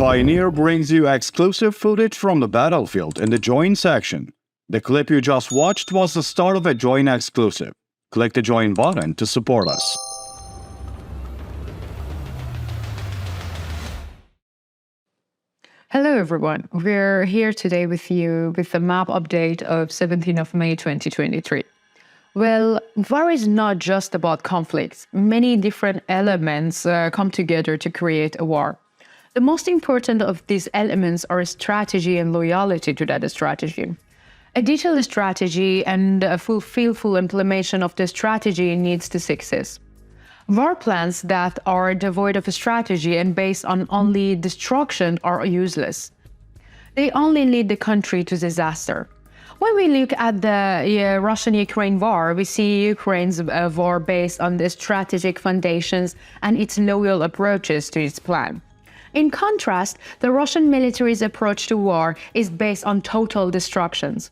Pioneer brings you exclusive footage from the battlefield in the Join section. The clip you just watched was the start of a Join exclusive. Click the Join button to support us. Hello everyone, we're here today with you with the map update of 17th of May 2023. Well, war is not just about conflicts. Many different elements come together to create a war. The most important of these elements are strategy and loyalty to that strategy. A detailed strategy and a fulfillful implementation of the strategy needs to success. War plans that are devoid of a strategy and based on only destruction are useless. They only lead the country to disaster. When we look at the Russian-Ukraine war, we see Ukraine's war based on the strategic foundations and its loyal approaches to its plan. In contrast, the Russian military's approach to war is based on total destructions.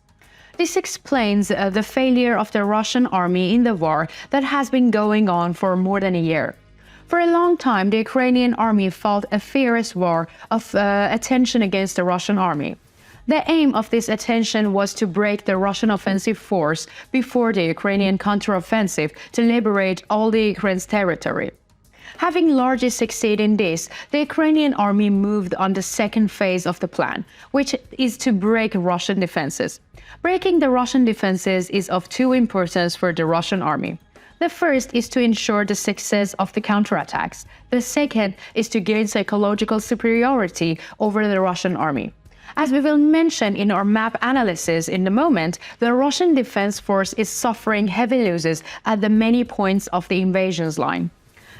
This explains the failure of the Russian army in the war that has been going on for more than a year. For a long time, the Ukrainian army fought a fierce war of attention against the Russian army. The aim of this attention was to break the Russian offensive force before the Ukrainian counteroffensive to liberate all the Ukraine's territory. Having largely succeeded in this, the Ukrainian army moved on the second phase of the plan, which is to break Russian defenses. Breaking the Russian defenses is of two importance for the Russian army. The first is to ensure the success of the counterattacks. The second is to gain psychological superiority over the Russian army. As we will mention in our map analysis in a moment, the Russian defense force is suffering heavy losses at the many points of the invasion line.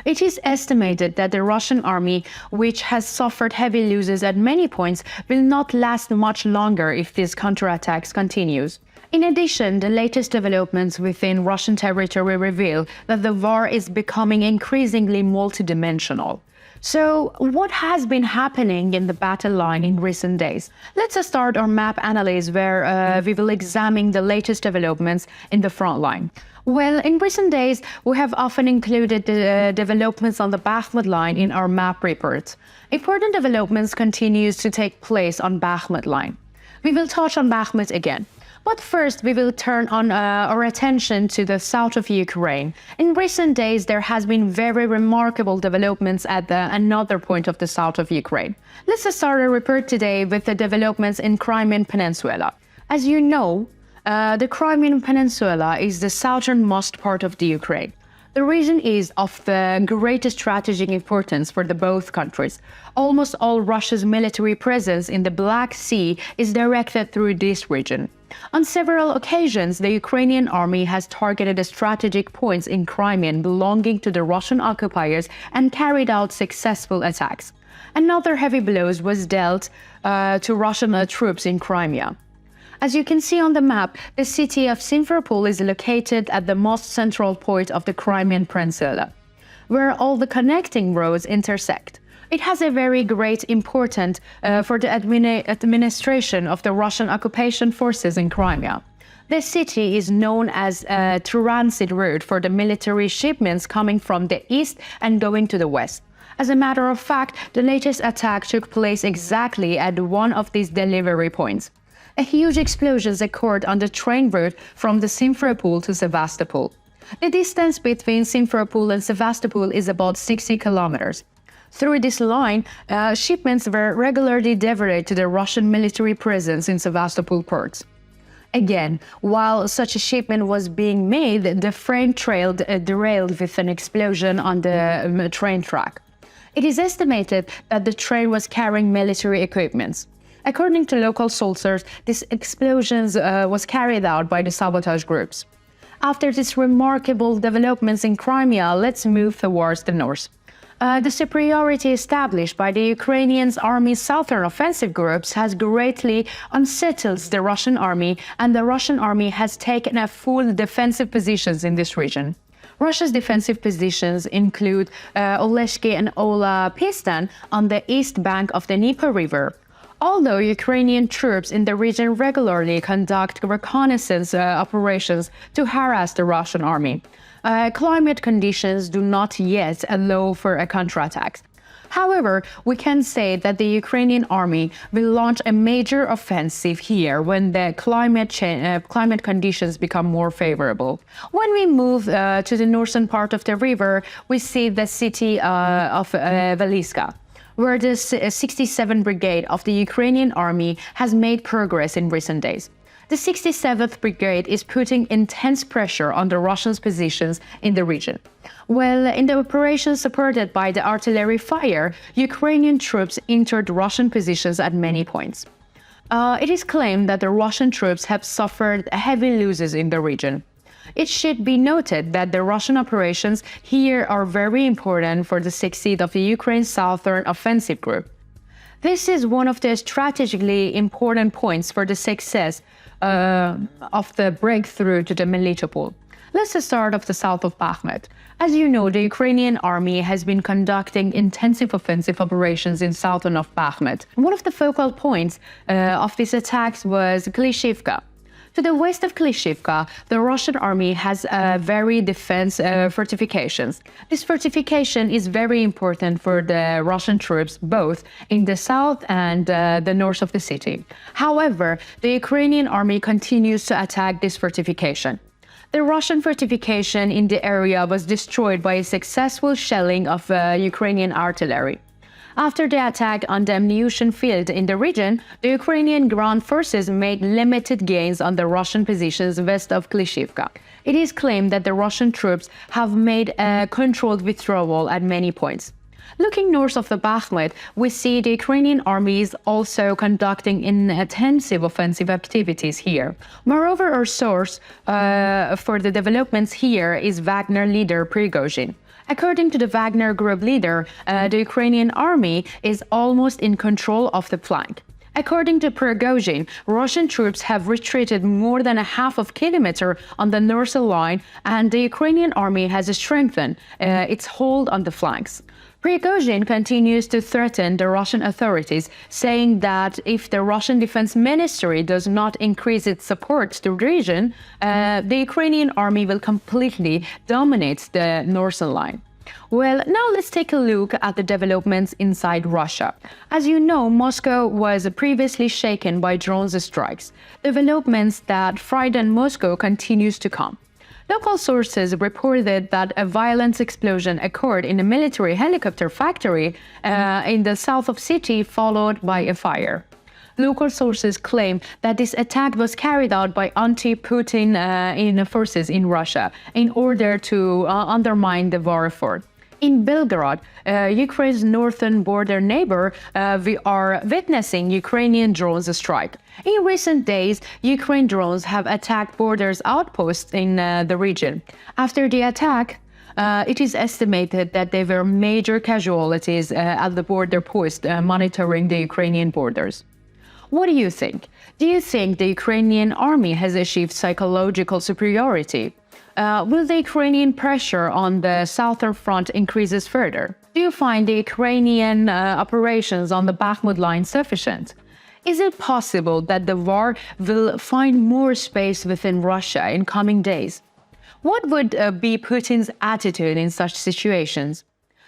It is estimated that the Russian army, which has suffered heavy losses at many points, will not last much longer if these counterattacks continues. In addition, the latest developments within Russian territory reveal that the war is becoming increasingly multidimensional. So, what has been happening in the battle line in recent days? Let's start our map analysis where we will examine the latest developments in the front line. Well, in recent days, we have often included the developments on the Bakhmut line in our map report. Important developments continues to take place on Bakhmut line. We will touch on Bakhmut again. But first, we will turn on our attention to the south of Ukraine. In recent days, there has been very remarkable developments at another point of the south of Ukraine. Let's start our report today with the developments in Crimean Peninsula. As you know, the Crimean Peninsula is the southernmost part of the Ukraine. The region is of the greatest strategic importance for the both countries. Almost all Russia's military presence in the Black Sea is directed through this region. On several occasions, the Ukrainian army has targeted strategic points in Crimea belonging to the Russian occupiers and carried out successful attacks. Another heavy blow was dealt to Russian troops in Crimea. As you can see on the map, the city of Simferopol is located at the most central point of the Crimean Peninsula, where all the connecting roads intersect. It has a very great importance for the administration of the Russian occupation forces in Crimea. The city is known as a transit route for the military shipments coming from the east and going to the west. As a matter of fact, the latest attack took place exactly at one of these delivery points. A huge explosion occurred on the train route from the Simferopol to Sevastopol. The distance between Simferopol and Sevastopol is about 60 kilometers. Through this line, shipments were regularly diverted to the Russian military presence in Sevastopol ports. Again, while such a shipment was being made, the freight train derailed with an explosion on the train track. It is estimated that the train was carrying military equipment. According to local sources, this explosion was carried out by the sabotage groups. After these remarkable developments in Crimea, let's move towards the north. The superiority established by the Ukrainian army's southern offensive groups has greatly unsettled the Russian army, and the Russian army has taken a full defensive positions in this region. Russia's defensive positions include Oleshki and Ola Pistan on the east bank of the Dnieper River. Although Ukrainian troops in the region regularly conduct reconnaissance operations to harass the Russian army, climate conditions do not yet allow for a counterattack. However, we can say that the Ukrainian army will launch a major offensive here when the climate conditions become more favorable. When we move to the northern part of the river, we see the city of Veliska, where the 67th Brigade of the Ukrainian army has made progress in recent days. The 67th Brigade is putting intense pressure on the Russians' positions in the region. Well, in the operation supported by the artillery fire, Ukrainian troops entered Russian positions at many points. It is claimed that the Russian troops have suffered heavy losses in the region. It should be noted that the Russian operations here are very important for the success of the Ukraine's southern offensive group. This is one of the strategically important points for the success of the breakthrough to the Melitopol. Let's start off the south of Bakhmut. As you know, the Ukrainian army has been conducting intensive offensive operations in southern of Bakhmut. One of the focal points of these attacks was Klishivka. To the west of Klishivka, the Russian army has very defense fortifications. This fortification is very important for the Russian troops, both in the south and the north of the city. However, the Ukrainian army continues to attack this fortification. The Russian fortification in the area was destroyed by a successful shelling of Ukrainian artillery. After the attack on the ammunition field in the region, the Ukrainian ground forces made limited gains on the Russian positions west of Klishivka. It is claimed that the Russian troops have made a controlled withdrawal at many points. Looking north of the Bakhmut, we see the Ukrainian army is also conducting intensive offensive activities here. Moreover, our source for the developments here is Wagner leader Prigozhin. According to the Wagner group leader, the Ukrainian army is almost in control of the flank. According to Prigozhin, Russian troops have retreated more than a half of kilometer on the northern line, and the Ukrainian army has strengthened its hold on the flanks. Prigozhin continues to threaten the Russian authorities, saying that if the Russian Defense Ministry does not increase its support to the region, the Ukrainian army will completely dominate the northern line. Well, now let's take a look at the developments inside Russia. As you know, Moscow was previously shaken by drone strikes. Developments that frightened Moscow continues to come. Local sources reported that a violent explosion occurred in a military helicopter factory in the south of city, followed by a fire. Local sources claim that this attack was carried out by anti-Putin forces in Russia in order to undermine the war effort. In Belgorod, Ukraine's northern border neighbor, we are witnessing Ukrainian drones strike. In recent days, Ukraine drones have attacked borders outposts in the region. After the attack, it is estimated that there were major casualties at the border post monitoring the Ukrainian borders. What do you think? Do you think the Ukrainian army has achieved psychological superiority? Will the Ukrainian pressure on the southern front increases further? Do you find the Ukrainian operations on the Bakhmut line sufficient? Is it possible that the war will find more space within Russia in coming days? What would be Putin's attitude in such situations?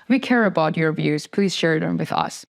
We care about your views. Please share them with us.